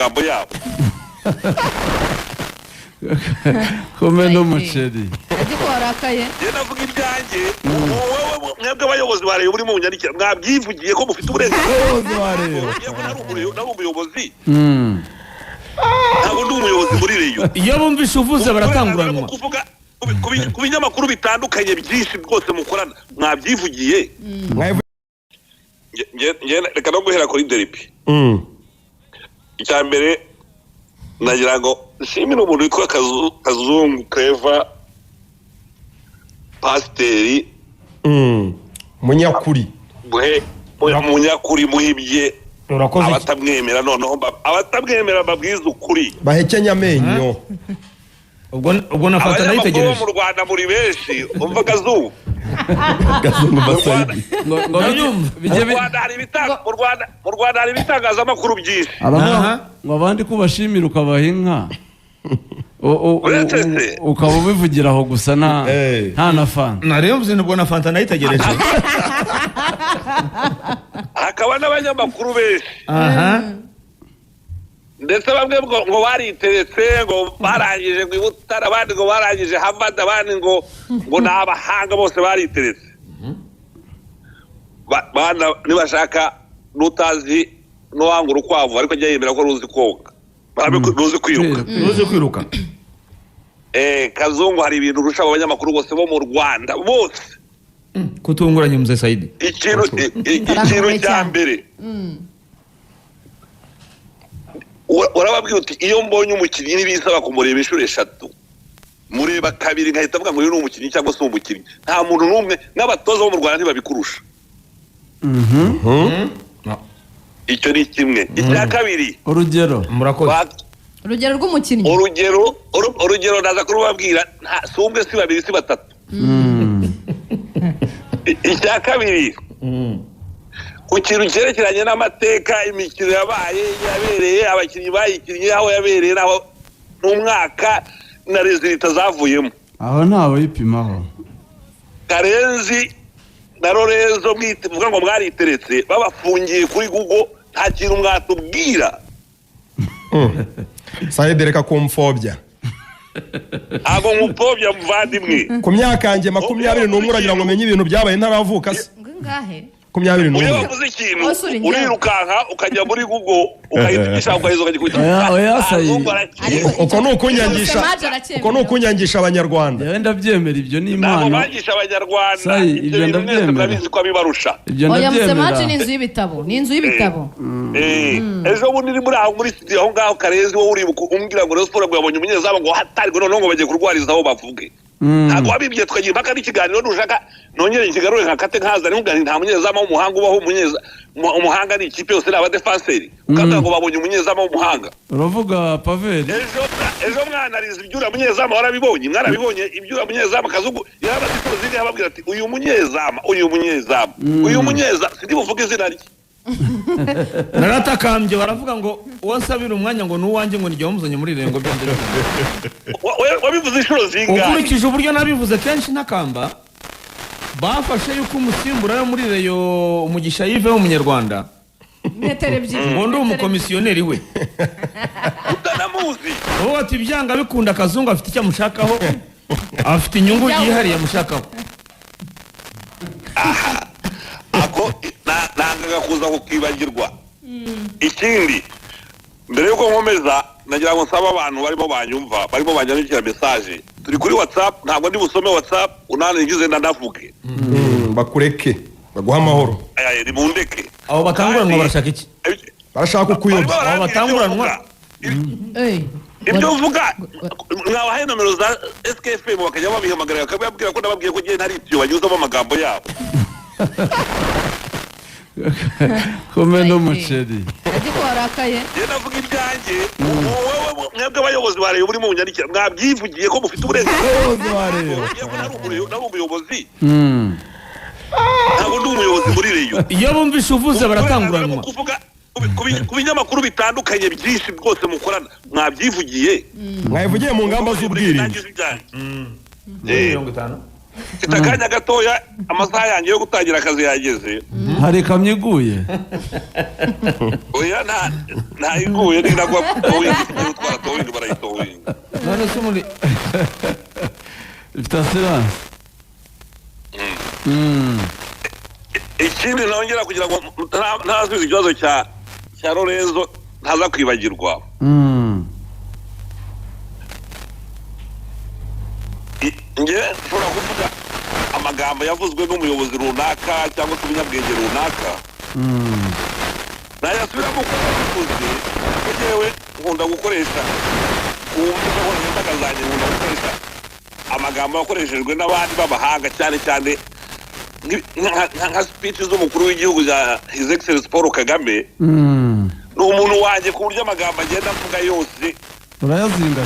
amagambo yabo komeno muceri ariko warakaye je navuga ibyanjye wowe mwebwe abayobozi bareye uri mu nyandikira mwabyivugiye ko mufite uburenganzira yego nari umuyobozi ntabwo ndi umuyobozi muri reyo iyo bumvishe uvuze baratanguranwa kuvuga ku binyamakuru bitandukanye byinshi rwose mukorana mwabyivugiye reka no guhera kuri deripi icya mbere nagira ngo nshimire umuntu witwa Kazungu Clever pasiteri munyakuri muhibye abatamwemera noneho abatamwemera babwiza ukuri bahekenya amenyo ubwo nafata nayitegereje mu Rwanda muri benshi umva Kazungu Basayidi mu Rwanda hari ibitangazamakuru byinshi ngo abandi ko bashimira ukabaha inka ukaba ubivugira aho gusa nta na fanta nariyo mvuze nubwo na fanta nayitegereje hakaba n'abanyamakuru benshi ndetse bamwe ngo bariteretse ngo barangije ngo ibutara abandi ngo barangije Harvard abandi ngo ni abahanga bose bariteretse bana nibashaka nutazi no wanga urukwavu ariko ajya yemera ko ruzi koga ruzi kwiruka Kazungu hari ibintu rusha abanyamakuru bose bo mu Rwanda bose kutunguranye Mzee Saidi ikintu cya mbere urababwira uti iyo mbonye umukinnyi n'ibisaba kumureba inshuro 3 mureba kabiri nkahita avuga ngo uyu ni umukinnyi cyangwa se umukinnyi nta muntu n'umwe n'abatoza bo mu Rwanda ntibabikurusha icyo ni kimwe icya kabiri urugero murakoze urugero rw'umukinnyi urugero ndaza kurubabwira si umwe si babiri si batatu icya kabiri ku kintu cyerekeranye n'amateka imikino yabereye abakinnyi bayikinnye aho yabereye n'umwaka na rezilita zavuyemo aho ntawe yipimaho Karenzi na Lorenzo mvuga ngo mwariteretse babafungiye kuri Google nta kintu mwatubwira Saidi reka kumfobya ago mupfobya muvandimwe ku myaka yanjye 21 uragira ngo menye ibintu byabaye ntaravuka se ngahe 21 uyavuze ikintu urirukanka ukajya muri Google ukayitisha ukayizo ukagikubita uko no kunyangisha abanyarwanda yewe ndabyemera ibyo ni impano nabo bagisha abanyarwanda ibyo ndabyemera bizi ko bibarusha oya Musemaje ni inzu y'ibitabo ejo bundi uri muri aho muri studio aho ngaho Karenzi wo uri umbwira ngo Sport yabonye umunyezamu ngo hatari ngo none ngo bagiye kurwariza aho bavuge ntabwo wabibye twagiye mpaka n'ikiganiro nushaka nongere ikigarure nkakate nkaza n'ubwani nta munyezamu w'umuhanga ubaho umuhanga ni ikipe yose n'aba defenseur ukavuga ngo babonye umunyezamu w'umuhanga uravuga Paveri ejo mwanariza ibyura munyezamu warabibonye mwarabibonye ibyura munyezamu Kazungu yarabazikoze yababwira ati uyu munyezamu sindi buvuge izina rye naratakambye baravuga ngo uwasabira umwanya ngo nuwanjye ngo nijye wamuzanye muri rengo byandira wabivuze inshuro zingahe ukurikije uburyo nabivuze kenshi ntakamba bafashe yuko umusimbura yo muri reyo umugisha yive w'umunyarwanda metero 2 ngo ndi umukomisiyoneri we utanamuzi wowe ati byanga bikunda Kazungu afite icyo amushakaho afite inyungu yihariye amushakaho ako nangaga kuza kukibagirwa ikindi mbere yuko nkomeza nagira ngo nsaba abantu barimo banyumva barimo banyandikira message turi kuri WhatsApp ntabwo ndi busome WhatsApp unanigize ndandavuge bakureke baguha amahoro ni mundeke abo batanguranwa barashaka iki barashaka kuyobya abo batanguranwa ibyo uvuga mwabahaye nomero za SKFM bakajya babihamagara bakababwira ko nababwiye ko gihe ntari ibyo banyuzamo amagambo yabo komeno muceri ariko warakaye navuga ibyanjye wowe mwebwe abayobozi bareye uri mu nyandikira mwabyivugiye ko mufite uburenganzira yego nari umuyobozi ntabwo ndi umuyobozi muri reyo iyo bumvishe uvuze baratanguranwa ku binyamakuru bitandukanye byinshi rwose mukorana mwabyivugiye mwabivugiye mu ngamba z'ubwirinzi mfite akanya gatoya amasaha yanjye yo gutangira akazi yageze. hari ikamyo iguye oya nta iguye niragwa towing gutwara towing barayitowing none se muri ifite assurance. ikindi nongera kugira ngo ntasubize ikibazo cya Lorenzo ntaza kwibagirwa. Nge nshobora kuvuga amagambo yavuzwe n'umuyobozi runaka cyangwa se umunyabwenge runaka nayasubiramo kuko nabivuze ko jewe nkunda gukoresha ku mbuga nkoranyambaga zanjye, nkunda gukoresha amagambo yakoreshejwe n'abandi b'abahanga cyane cyane nka speech z'umukuru w'igihugu cya His Excellency Paul Kagame. ni umuntu wanjye ku buryo amagambo agenda avuga yose urayazinga.